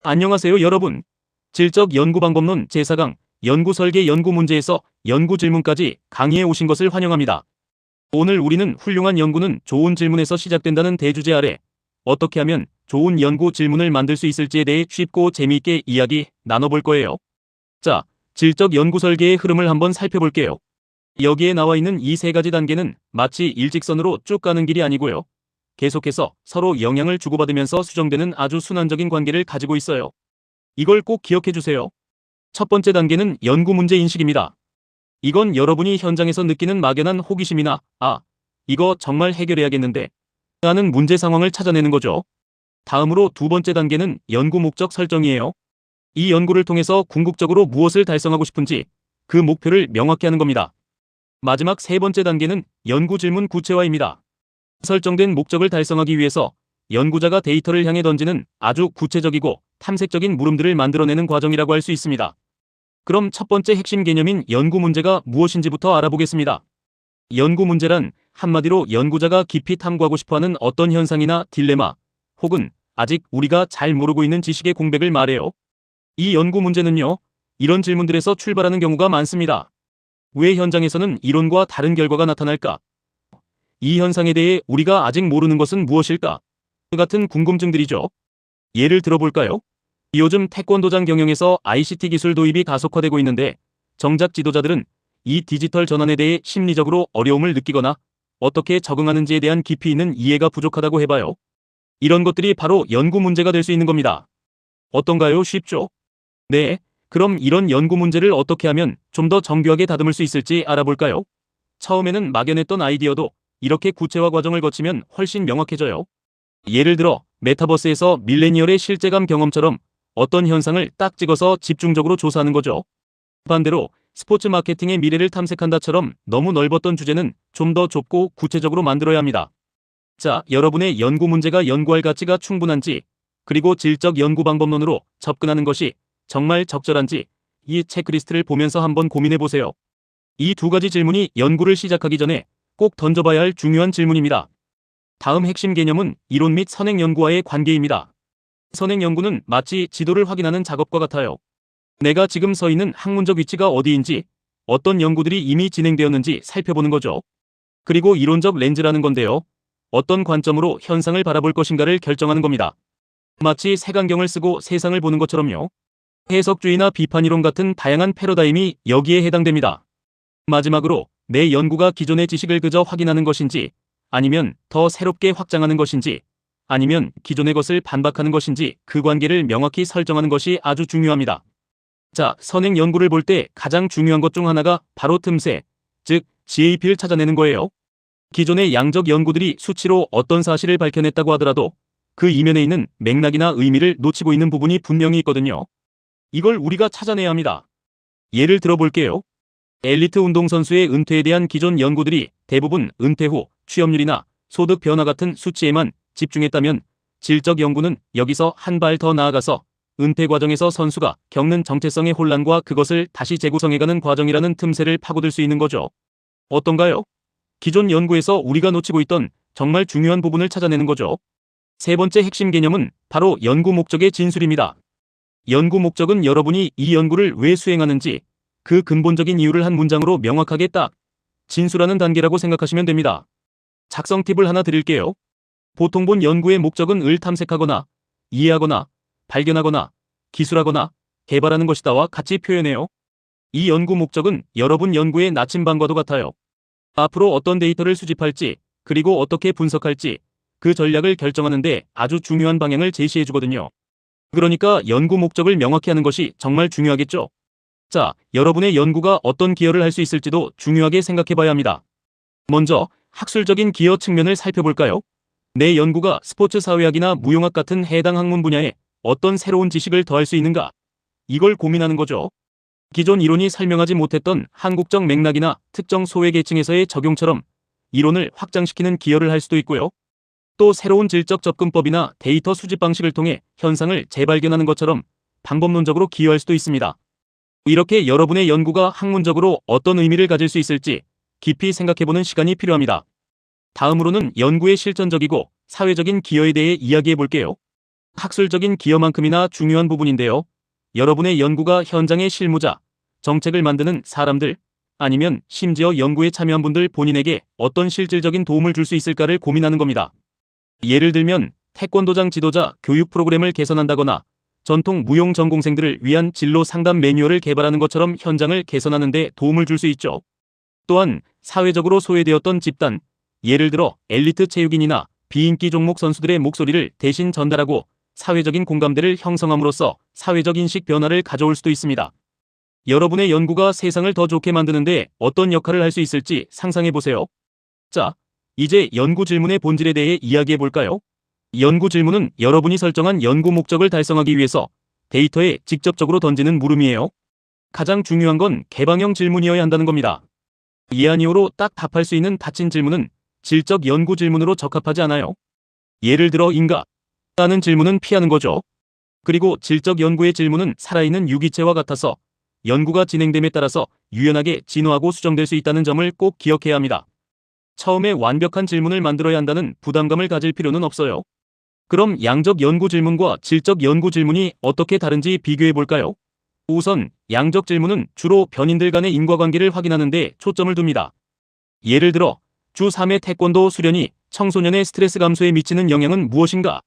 안녕하세요 여러분. 질적 연구방법론 제4강 연구설계 연구문제에서 연구질문까지 강의에 오신 것을 환영합니다. 오늘 우리는 훌륭한 연구는 좋은 질문에서 시작된다는 대주제 아래 어떻게 하면 좋은 연구 질문을 만들 수 있을지에 대해 쉽고 재미있게 이야기 나눠볼 거예요. 자, 질적 연구설계의 흐름을 한번 살펴볼게요. 여기에 나와 있는 이 세 가지 단계는 마치 일직선으로 쭉 가는 길이 아니고요. 계속해서 서로 영향을 주고받으면서 수정되는 아주 순환적인 관계를 가지고 있어요. 이걸 꼭 기억해 주세요. 첫 번째 단계는 연구 문제 인식입니다. 이건 여러분이 현장에서 느끼는 막연한 호기심이나 이거 정말 해결해야겠는데 하는 문제 상황을 찾아내는 거죠. 다음으로 두 번째 단계는 연구 목적 설정이에요. 이 연구를 통해서 궁극적으로 무엇을 달성하고 싶은지 그 목표를 명확히 하는 겁니다. 마지막 세 번째 단계는 연구 질문 구체화입니다. 설정된 목적을 달성하기 위해서 연구자가 데이터를 향해 던지는 아주 구체적이고 탐색적인 물음들을 만들어내는 과정이라고 할 수 있습니다. 그럼 첫 번째 핵심 개념인 연구 문제가 무엇인지부터 알아보겠습니다. 연구 문제란 한마디로 연구자가 깊이 탐구하고 싶어하는 어떤 현상이나 딜레마 혹은 아직 우리가 잘 모르고 있는 지식의 공백을 말해요. 이 연구 문제는요, 이런 질문들에서 출발하는 경우가 많습니다. 왜 현장에서는 이론과 다른 결과가 나타날까? 이 현상에 대해 우리가 아직 모르는 것은 무엇일까? 같은 궁금증들이죠. 예를 들어볼까요? 요즘 태권도장 경영에서 ICT 기술 도입이 가속화되고 있는데 정작 지도자들은 이 디지털 전환에 대해 심리적으로 어려움을 느끼거나 어떻게 적응하는지에 대한 깊이 있는 이해가 부족하다고 해봐요. 이런 것들이 바로 연구 문제가 될 수 있는 겁니다. 어떤가요? 쉽죠? 네, 그럼 이런 연구 문제를 어떻게 하면 좀 더 정교하게 다듬을 수 있을지 알아볼까요? 처음에는 막연했던 아이디어도 이렇게 구체화 과정을 거치면 훨씬 명확해져요. 예를 들어 메타버스에서 밀레니얼의 실제감 경험처럼 어떤 현상을 딱 찍어서 집중적으로 조사하는 거죠. 반대로 스포츠 마케팅의 미래를 탐색한다처럼 너무 넓었던 주제는 좀 더 좁고 구체적으로 만들어야 합니다. 자, 여러분의 연구 문제가 연구할 가치가 충분한지, 그리고 질적 연구 방법론으로 접근하는 것이 정말 적절한지 이 체크리스트를 보면서 한번 고민해 보세요. 이 두 가지 질문이 연구를 시작하기 전에 꼭 던져봐야 할 중요한 질문입니다. 다음 핵심 개념은 이론 및 선행 연구와의 관계입니다. 선행 연구는 마치 지도를 확인하는 작업과 같아요. 내가 지금 서 있는 학문적 위치가 어디인지, 어떤 연구들이 이미 진행되었는지 살펴보는 거죠. 그리고 이론적 렌즈라는 건데요. 어떤 관점으로 현상을 바라볼 것인가를 결정하는 겁니다. 마치 색안경을 쓰고 세상을 보는 것처럼요. 해석주의나 비판이론 같은 다양한 패러다임이 여기에 해당됩니다. 마지막으로 내 연구가 기존의 지식을 그저 확인하는 것인지, 아니면 더 새롭게 확장하는 것인지, 아니면 기존의 것을 반박하는 것인지 그 관계를 명확히 설정하는 것이 아주 중요합니다. 자, 선행 연구를 볼 때 가장 중요한 것 중 하나가 바로 틈새, 즉 GAP를 찾아내는 거예요. 기존의 양적 연구들이 수치로 어떤 사실을 밝혀냈다고 하더라도 그 이면에 있는 맥락이나 의미를 놓치고 있는 부분이 분명히 있거든요. 이걸 우리가 찾아내야 합니다. 예를 들어볼게요. 엘리트 운동선수의 은퇴에 대한 기존 연구들이 대부분 은퇴 후 취업률이나 소득 변화 같은 수치에만 집중했다면 질적 연구는 여기서 한 발 더 나아가서 은퇴 과정에서 선수가 겪는 정체성의 혼란과 그것을 다시 재구성해가는 과정이라는 틈새를 파고들 수 있는 거죠. 어떤가요? 기존 연구에서 우리가 놓치고 있던 정말 중요한 부분을 찾아내는 거죠. 세 번째 핵심 개념은 바로 연구 목적의 진술입니다. 연구 목적은 여러분이 이 연구를 왜 수행하는지 그 근본적인 이유를 한 문장으로 명확하게 딱 진술하는 단계라고 생각하시면 됩니다. 작성 팁을 하나 드릴게요. 보통 본 연구의 목적은 을 탐색하거나 이해하거나 발견하거나 기술하거나 개발하는 것이다와 같이 표현해요. 이 연구 목적은 여러분 연구의 나침반과도 같아요. 앞으로 어떤 데이터를 수집할지, 그리고 어떻게 분석할지 그 전략을 결정하는 데 아주 중요한 방향을 제시해 주거든요. 그러니까 연구 목적을 명확히 하는 것이 정말 중요하겠죠. 자, 여러분의 연구가 어떤 기여를 할 수 있을지도 중요하게 생각해 봐야 합니다. 먼저 학술적인 기여 측면을 살펴볼까요? 내 연구가 스포츠 사회학이나 무용학 같은 해당 학문 분야에 어떤 새로운 지식을 더할 수 있는가? 이걸 고민하는 거죠. 기존 이론이 설명하지 못했던 한국적 맥락이나 특정 소외계층에서의 적용처럼 이론을 확장시키는 기여를 할 수도 있고요. 또 새로운 질적 접근법이나 데이터 수집 방식을 통해 현상을 재발견하는 것처럼 방법론적으로 기여할 수도 있습니다. 이렇게 여러분의 연구가 학문적으로 어떤 의미를 가질 수 있을지 깊이 생각해보는 시간이 필요합니다. 다음으로는 연구의 실전적이고 사회적인 기여에 대해 이야기해 볼게요. 학술적인 기여만큼이나 중요한 부분인데요. 여러분의 연구가 현장의 실무자, 정책을 만드는 사람들, 아니면 심지어 연구에 참여한 분들 본인에게 어떤 실질적인 도움을 줄 수 있을까를 고민하는 겁니다. 예를 들면 태권도장 지도자 교육 프로그램을 개선한다거나 전통 무용 전공생들을 위한 진로 상담 매뉴얼을 개발하는 것처럼 현장을 개선하는 데 도움을 줄 수 있죠. 또한 사회적으로 소외되었던 집단, 예를 들어 엘리트 체육인이나 비인기 종목 선수들의 목소리를 대신 전달하고 사회적인 공감대를 형성함으로써 사회적 인식 변화를 가져올 수도 있습니다. 여러분의 연구가 세상을 더 좋게 만드는데 어떤 역할을 할 수 있을지 상상해 보세요. 자, 이제 연구 질문의 본질에 대해 이야기해 볼까요? 연구 질문은 여러분이 설정한 연구 목적을 달성하기 위해서 데이터에 직접적으로 던지는 물음이에요. 가장 중요한 건 개방형 질문이어야 한다는 겁니다. 예 아니오로 딱 답할 수 있는 닫힌 질문은 질적 연구 질문으로 적합하지 않아요. 예를 들어 인가? 라는 질문은 피하는 거죠. 그리고 질적 연구의 질문은 살아있는 유기체와 같아서 연구가 진행됨에 따라서 유연하게 진화하고 수정될 수 있다는 점을 꼭 기억해야 합니다. 처음에 완벽한 질문을 만들어야 한다는 부담감을 가질 필요는 없어요. 그럼 양적 연구 질문과 질적 연구 질문이 어떻게 다른지 비교해 볼까요? 우선 양적 질문은 주로 변인들 간의 인과관계를 확인하는 데 초점을 둡니다. 예를 들어 주 3회 태권도 수련이 청소년의 스트레스 감소에 미치는 영향은 무엇인가?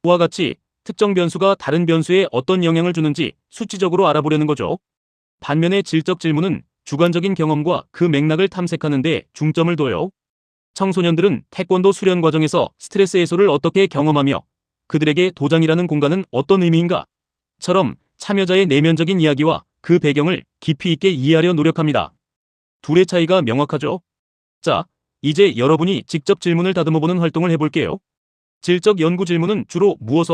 와 같이 특정 변수가 다른 변수에 어떤 영향을 주는지 수치적으로 알아보려는 거죠. 반면에 질적 질문은 주관적인 경험과 그 맥락을 탐색하는 데 중점을 둬요. 청소년들은 태권도 수련 과정에서 스트레스 해소를 어떻게 경험하며 그들에게 도장이라는 공간은 어떤 의미인가? 처럼 참여자의 내면적인 이야기와 그 배경을 깊이 있게 이해하려 노력합니다. 둘의 차이가 명확하죠? 자, 이제 여러분이 직접 질문을 다듬어보는 활동을 해볼게요. 질적 연구 질문은 주로 무엇,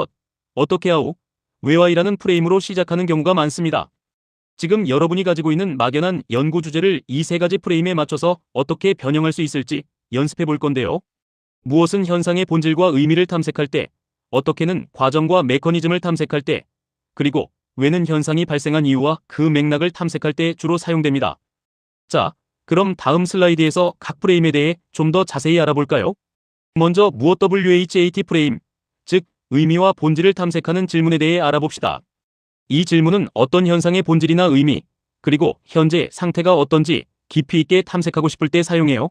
어떻게 하오, 왜와이라는 프레임으로 시작하는 경우가 많습니다. 지금 여러분이 가지고 있는 막연한 연구 주제를 이 세 가지 프레임에 맞춰서 어떻게 변형할 수 있을지 연습해 볼 건데요. 무엇은 현상의 본질과 의미를 탐색할 때, 어떻게는 과정과 메커니즘을 탐색할 때, 그리고 왜는 현상이 발생한 이유와 그 맥락을 탐색할 때 주로 사용됩니다. 자, 그럼 다음 슬라이드에서 각 프레임에 대해 좀 더 자세히 알아볼까요? 먼저 무엇 WHAT 프레임, 즉 의미와 본질을 탐색하는 질문에 대해 알아봅시다. 이 질문은 어떤 현상의 본질이나 의미, 그리고 현재 상태가 어떤지 깊이 있게 탐색하고 싶을 때 사용해요.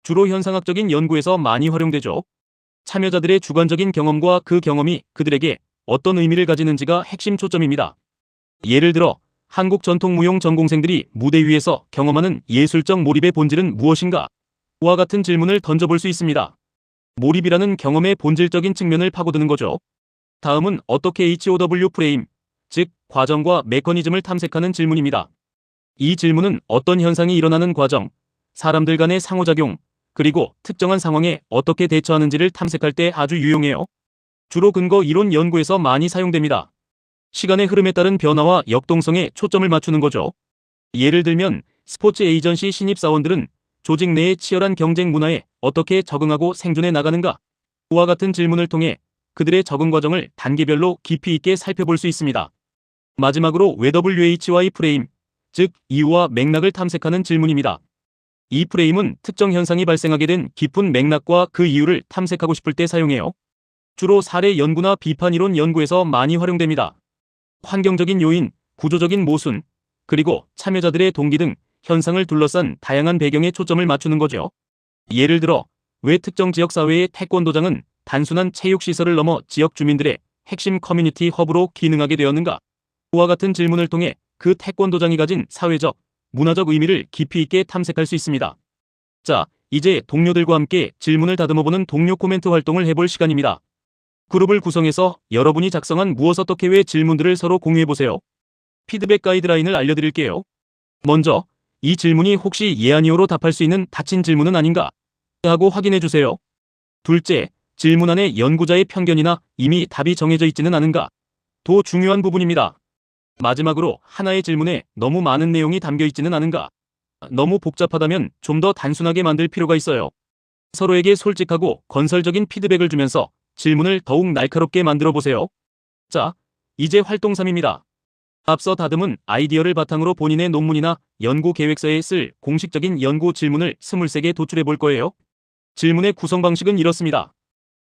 주로 현상학적인 연구에서 많이 활용되죠. 참여자들의 주관적인 경험과 그 경험이 그들에게 어떤 의미를 가지는지가 핵심 초점입니다. 예를 들어 한국 전통무용 전공생들이 무대 위에서 경험하는 예술적 몰입의 본질은 무엇인가? 와 같은 질문을 던져볼 수 있습니다. 몰입이라는 경험의 본질적인 측면을 파고드는 거죠. 다음은 어떻게 HOW 프레임, 즉 과정과 메커니즘을 탐색하는 질문입니다. 이 질문은 어떤 현상이 일어나는 과정, 사람들 간의 상호작용, 그리고 특정한 상황에 어떻게 대처하는지를 탐색할 때 아주 유용해요. 주로 근거 이론 연구에서 많이 사용됩니다. 시간의 흐름에 따른 변화와 역동성에 초점을 맞추는 거죠. 예를 들면 스포츠 에이전시 신입사원들은 조직 내의 치열한 경쟁 문화에 어떻게 적응하고 생존해 나가는가? 와 같은 질문을 통해 그들의 적응 과정을 단계별로 깊이 있게 살펴볼 수 있습니다. 마지막으로 WHY 프레임, 즉 이유와 맥락을 탐색하는 질문입니다. 이 프레임은 특정 현상이 발생하게 된 깊은 맥락과 그 이유를 탐색하고 싶을 때 사용해요. 주로 사례 연구나 비판 이론 연구에서 많이 활용됩니다. 환경적인 요인, 구조적인 모순, 그리고 참여자들의 동기 등 현상을 둘러싼 다양한 배경에 초점을 맞추는 거죠. 예를 들어 왜 특정 지역 사회의 태권도장은 단순한 체육시설을 넘어 지역 주민들의 핵심 커뮤니티 허브로 기능하게 되었는가? 와 같은 질문을 통해 그 태권도장이 가진 사회적, 문화적 의미를 깊이 있게 탐색할 수 있습니다. 자, 이제 동료들과 함께 질문을 다듬어보는 동료 코멘트 활동을 해볼 시간입니다. 그룹을 구성해서 여러분이 작성한 무엇 어떻게 왜 질문들을 서로 공유해보세요. 피드백 가이드라인을 알려드릴게요. 먼저, 이 질문이 혹시 예 아니오로 답할 수 있는 닫힌 질문은 아닌가? 하고 확인해주세요. 둘째, 질문 안에 연구자의 편견이나 이미 답이 정해져 있지는 않은가? 더 중요한 부분입니다. 마지막으로 하나의 질문에 너무 많은 내용이 담겨 있지는 않은가? 너무 복잡하다면 좀 더 단순하게 만들 필요가 있어요. 서로에게 솔직하고 건설적인 피드백을 주면서 질문을 더욱 날카롭게 만들어 보세요. 자, 이제 활동 3입니다. 앞서 다듬은 아이디어를 바탕으로 본인의 논문이나 연구 계획서에 쓸 공식적인 연구 질문을 23개 도출해 볼 거예요. 질문의 구성 방식은 이렇습니다.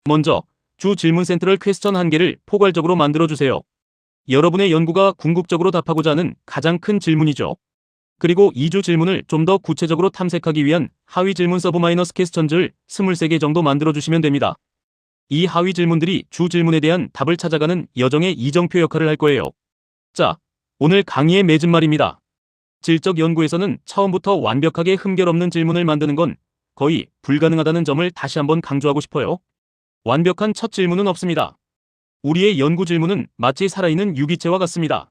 먼저, 주 질문 센트럴 퀘스천 1개를 포괄적으로 만들어주세요. 여러분의 연구가 궁극적으로 답하고자 하는 가장 큰 질문이죠. 그리고 2주 질문을 좀 더 구체적으로 탐색하기 위한 하위 질문 서브 마이너스 퀘스천즈를 23개 정도 만들어주시면 됩니다. 이 하위 질문들이 주 질문에 대한 답을 찾아가는 여정의 이정표 역할을 할 거예요. 자, 오늘 강의의 맺은 말입니다. 질적 연구에서는 처음부터 완벽하게 흠결 없는 질문을 만드는 건 거의 불가능하다는 점을 다시 한번 강조하고 싶어요. 완벽한 첫 질문은 없습니다. 우리의 연구 질문은 마치 살아있는 유기체와 같습니다.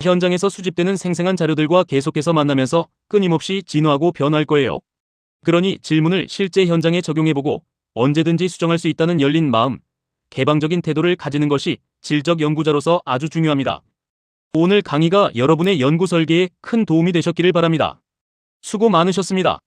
현장에서 수집되는 생생한 자료들과 계속해서 만나면서 끊임없이 진화하고 변화할 거예요. 그러니 질문을 실제 현장에 적용해보고 언제든지 수정할 수 있다는 열린 마음, 개방적인 태도를 가지는 것이 질적 연구자로서 아주 중요합니다. 오늘 강의가 여러분의 연구 설계에 큰 도움이 되셨기를 바랍니다. 수고 많으셨습니다.